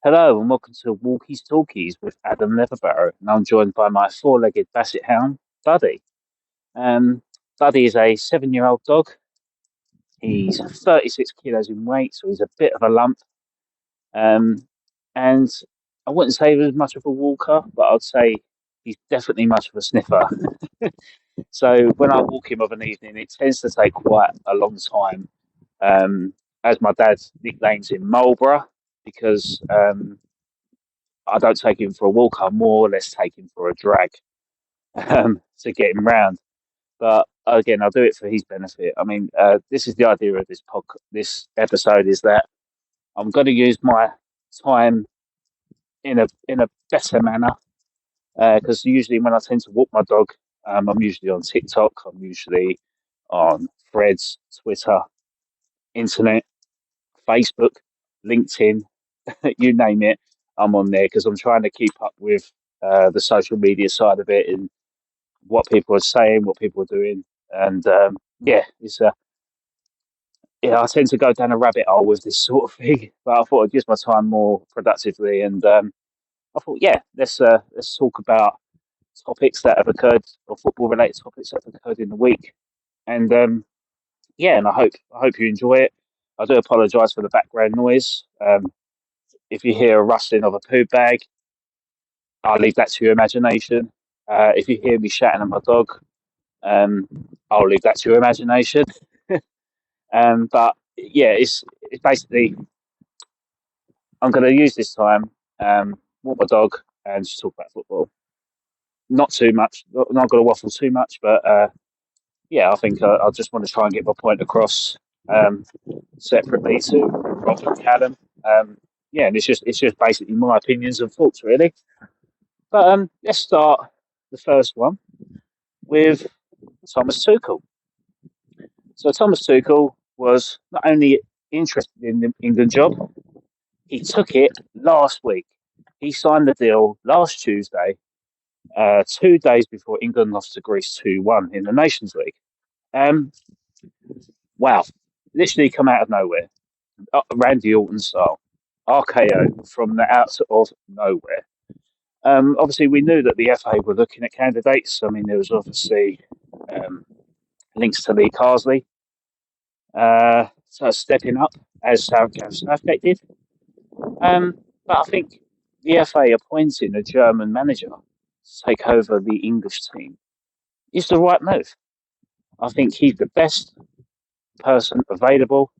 Hello and welcome to Walkies Talkies with Adam Leatherbarrow, and I'm joined by my four-legged basset hound, Buddy. Um, Buddy is a 7-year-old dog. He's 36 kilos in weight, so he's a bit of a lump. Um, and I wouldn't say he was much of a walker, but I'd say he's definitely much of a sniffer. So when I walk him of an evening, it tends to take quite a long time. As my dad nicknames him Marlborough, because I don't take him for a walk. I more or less take him for a drag to get him round. But again, I'll do it for his benefit. I mean, this is the idea of this episode is that I'm going to use my time in a better manner because usually when I tend to walk my dog, I'm usually on TikTok. I'm usually on Threads, Twitter, internet, Facebook, LinkedIn, you name it. I'm on there because I'm trying to keep up with the social media side of it and what people are saying, what people are doing, and yeah, it's yeah. I tend to go down a rabbit hole with this sort of thing, but I thought I'd use my time more productively, and I thought, yeah, let's talk about topics that have occurred or football-related topics that have occurred in the week, and yeah, and I hope you enjoy it. I do apologise for the background noise. If you hear a rustling of a poo bag, I'll leave that to your imagination. If you hear me shouting at my dog, um, I'll leave that to your imagination. But yeah, it's basically I'm going to use this time, walk my dog, and just talk about football. Not too much. Not going to waffle too much, but yeah, I think I just want to try and get my point across um, separately to Rob and Callum. Yeah, and it's just basically my opinions and thoughts really. But let's start the first one with Thomas Tuchel. So Thomas Tuchel was not only interested in the England job, he took it last week. He signed the deal last Tuesday, 2 days before England lost to Greece 2-1 in the Nations League. Um, wow, literally come out of nowhere. Randy Orton style. RKO from the out of nowhere. Obviously, we knew that the FA were looking at candidates. I mean, there was obviously um, links to Lee Carsley. So stepping up as Southgate did. But I think the FA appointing a German manager to take over the English team is the right move. I think he's the best person available,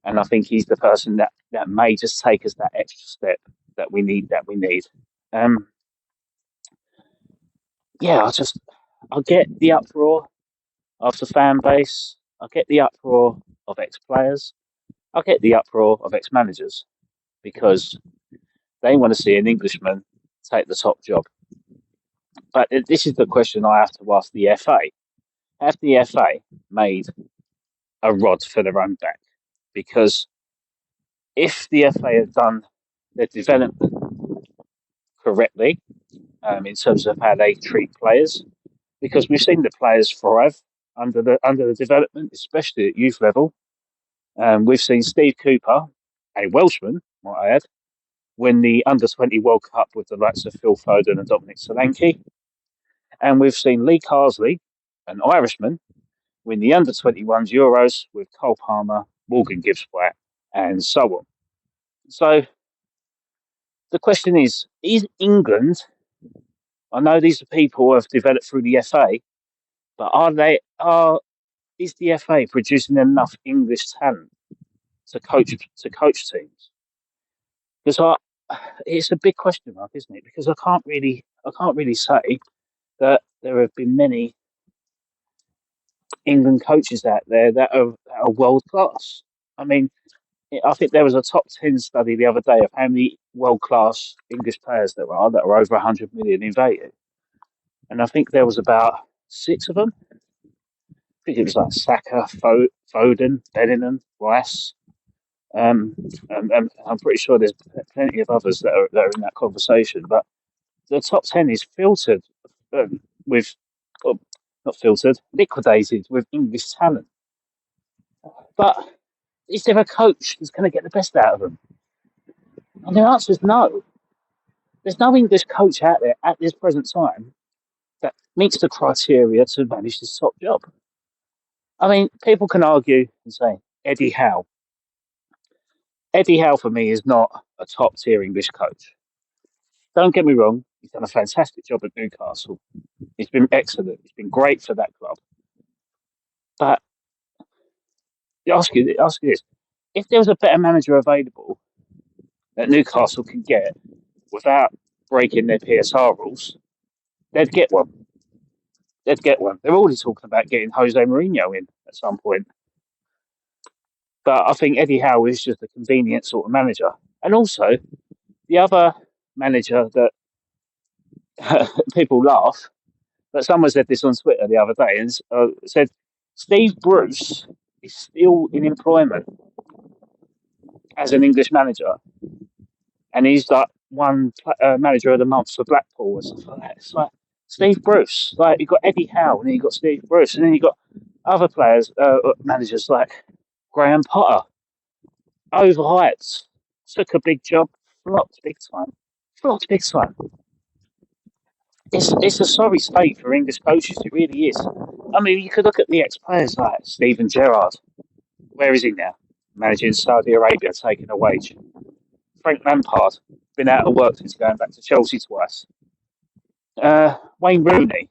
and I think he's the person that may just take us that extra step that we need. Um, yeah, I get the uproar of the fan base. I get the uproar of ex-players. I get the uproar of ex-managers because they want to see an Englishman take the top job. But this is the question I have to ask the FA. Have the FA made a rod for their own back? Because if the FA had done their development correctly in terms of how they treat players, because we've seen the players thrive under the development, especially at youth level. We've seen Steve Cooper, a Welshman, might I add, win the Under-20 World Cup with the likes of Phil Foden and Dominic Solanke. And we've seen Lee Carsley, an Irishman, win the Under-21s Euros with Cole Palmer, Morgan Gibbs-White, and so on. So the question is England, I know these are people who have developed through the FA, but is the FA producing enough English talent to coach teams? Because it's a big question mark, isn't it? Because I can't really say that there have been many England coaches out there that are world class. I mean, I think there was a top 10 study the other day of how many world class English players there are that are over 100 million in value. And I think there was about six of them. I think it was like Saka, Foden, Bellingham, Rice. And I'm pretty sure there's plenty of others that are in that conversation. But the top 10 is filtered with, well, not filtered, liquidated with English talent. But is there a coach who's going to get the best out of them? And the answer is no. There's no English coach out there at this present time that meets the criteria to manage this top job. I mean, people can argue and say, Eddie Howe. Eddie Howe, for me, is not a top tier English coach. Don't get me wrong, he's done a fantastic job at Newcastle. He's been excellent. He's been great for that club. But ask you this: if there was a better manager available that Newcastle can get without breaking their PSR rules, they'd get one. They'd get one. They're already talking about getting Jose Mourinho in at some point. But I think Eddie Howe is just a convenient sort of manager. And also, the other manager that people laugh, but someone said this on Twitter the other day and said Steve Bruce is still in employment as an English manager, and he's like one manager of the month for Blackpool or stuff like that. It's like Steve Bruce, like you got Eddie Howe, and then you got Steve Bruce, and then you got other players, managers like Graham Potter, overhyped, took a big job, flopped big time, flopped big time. It's a sorry state for English coaches. It really is. I mean, you could look at the ex-players like Steven Gerrard. Where is he now? Managing Saudi Arabia, taking a wage. Frank Lampard, been out of work since going back to Chelsea twice. Wayne Rooney,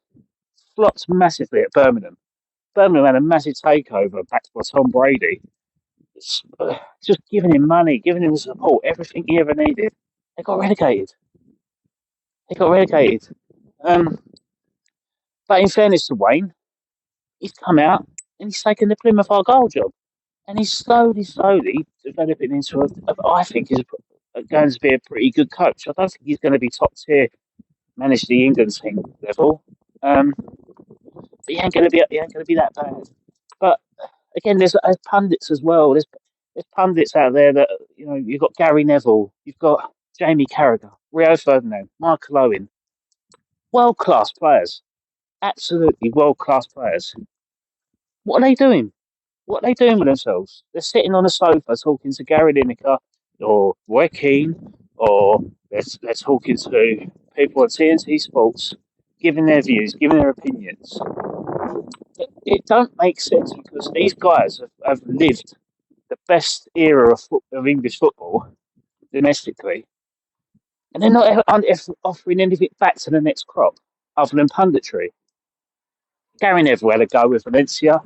flopped massively at Birmingham. Birmingham had a massive takeover backed by Tom Brady. Just giving him money, giving him support, everything he ever needed. They got relegated. But in fairness to Wayne, he's come out and he's taken the Plymouth Argyle job. And he's slowly developing into I think is going to be a pretty good coach. I don't think he's going to be top tier, manage the England team level. But he ain't going to be that bad. But again, there's pundits as well. There's pundits out there that you've got Gary Neville, you've got Jamie Carragher, Rio Ferdinand, Michael Owen, world class players, absolutely world class players. What are they doing? What are they doing with themselves? They're sitting on a sofa talking to Gary Lineker or Roy Keane, or they're talking to people on TNT Sports, giving their views, giving their opinions. It don't make sense because these guys have lived the best era of English football domestically, and they're not offering anything back to the next crop other than punditry. Gary Neville had a go with Valencia,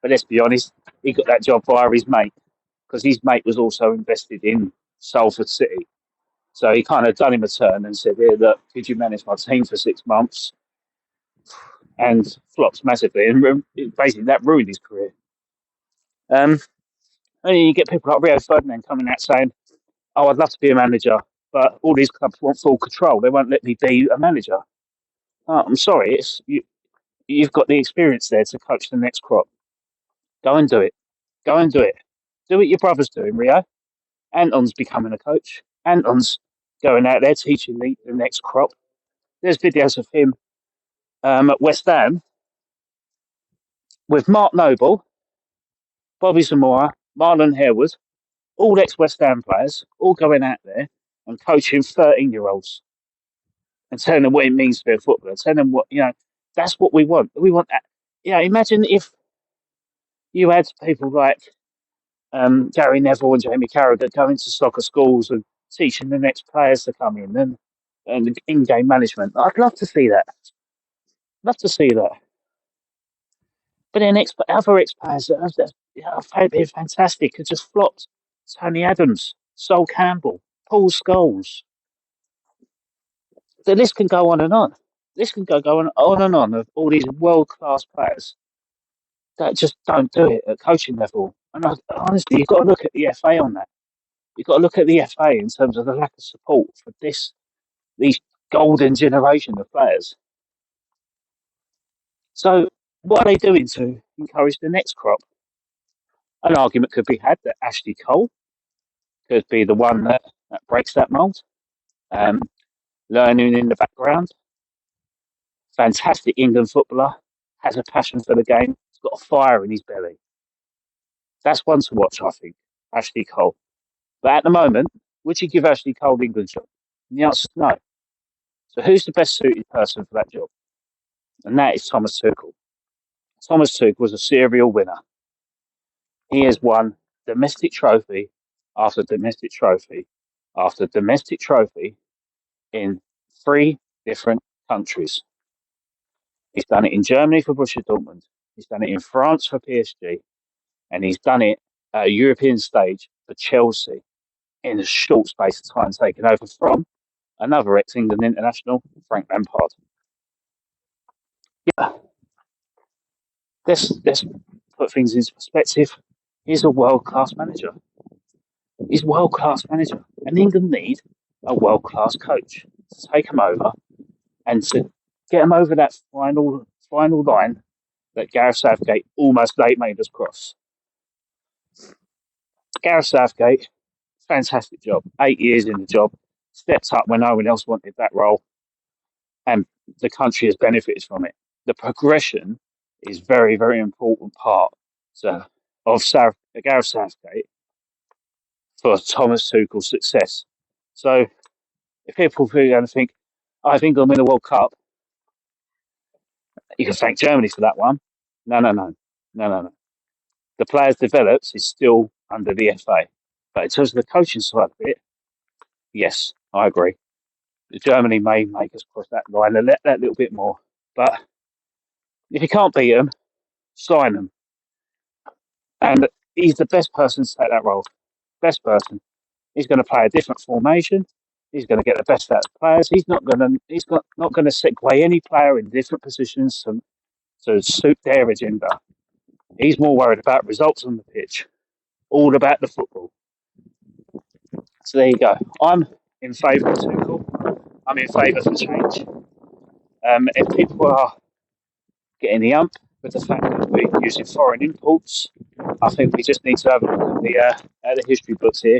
but let's be honest, he got that job via his mate because his mate was also invested in Salford City. So he kind of done him a turn and said, "Here, look, could you manage my team for 6 months?" And flopped massively, and basically that ruined his career. And then you get people like Rio Ferdinand coming out saying, "Oh, I'd love to be a manager, but all these clubs want full control. They won't let me be a manager." I'm sorry, you've got the experience there to coach the next crop. Go and do it. Go and do it. Do what your brother's doing, Rio. Anton's becoming a coach. Anton's going out there teaching the next crop. There's videos of him at West Ham with Mark Noble, Bobby Zamora, Marlon Harewood, all ex-West Ham players, all going out there and coaching 13-year-olds and telling them what it means to be a footballer, telling them that's what we want. We want that. Imagine if you had people like Gary Neville and Jamie Carragher going to soccer schools and teaching the next players to come in and in-game management. I'd love to see that. Love to see that. But then other ex-players that have been fantastic have just flopped. Tony Adams, Sol Campbell, Paul Scholes. The list can go on and on. This can go on and on of all these world-class players that just don't do it at coaching level. And honestly, you've got to look at the FA on that. You've got to look at the FA in terms of the lack of support for these golden generation of players. So what are they doing to encourage the next crop? An argument could be had that Ashley Cole could be the one that breaks that mould. Learning in the background. Fantastic England footballer. Has a passion for the game. He's got a fire in his belly. That's one to watch, I think, Ashley Cole. But at the moment, would you give Ashley Cole the England job? And the answer is no. So who's the best suited person for that job? And that is Thomas Tuchel. Thomas Tuchel was a serial winner. He has won domestic trophy after domestic trophy after domestic trophy in 3 different countries. He's done it in Germany for Borussia Dortmund. He's done it in France for PSG. And he's done it at a European stage for Chelsea in a short space of time, taken over from another ex-England international, Frank Lampard. Yeah, let's put things into perspective. He's a world-class manager. He's a world-class manager. And England need a world-class coach to take him over and to get him over that final line that Gareth Southgate almost late made us cross. Gareth Southgate, fantastic job. 8 years in the job, stepped up when no one else wanted that role, and the country has benefited from it. The progression is very, very important part of Gareth Southgate for Thomas Tuchel's success. So if people are going to think, I think I'll win the World Cup, you can thank Germany for that one. No. The players developed is still under the FA. But in terms of the coaching side of it, yes, I agree. Germany may make us cross that line and let that little bit more. But if you can't beat them, sign them. And he's the best person to take that role. Best person. He's going to play a different formation. He's going to get the best out of players. He's not going to segue any player in different positions to suit their agenda. He's more worried about results on the pitch. All about the football. So there you go. I'm in favour of Tuchel. I'm in favour for change. If people are getting the ump with the fact that we're using foreign imports, I think we just need to have a look at the history books here,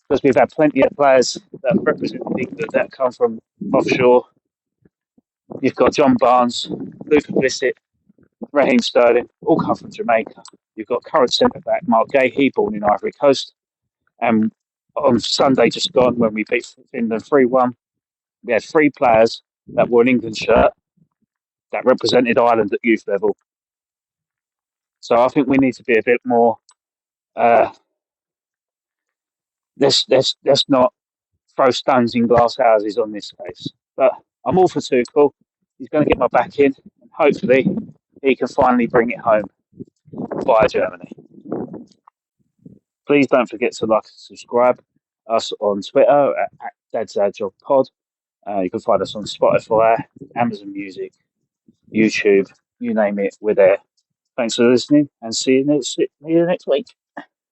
because we've had plenty of players that represent England that come from offshore. You've got John Barnes, Luther Blissett, Raheem Sterling, all come from Jamaica. You've got current centre-back Mark Gahey, born in Ivory Coast. And on Sunday just gone, when we beat Finland 3-1, we had 3 players that wore an England shirt that represented Ireland at youth level. So I think we need to be a bit more. Let's not throw stones in glass houses on this case. But I'm all for Tuchel. He's going to get my back in, and hopefully he can finally bring it home via Germany. Please don't forget to like and subscribe us on Twitter at Dad's Dad Job Pod. You can find us on Spotify, Amazon Music, YouTube, you name it, we're there. Thanks for listening, and see you next week.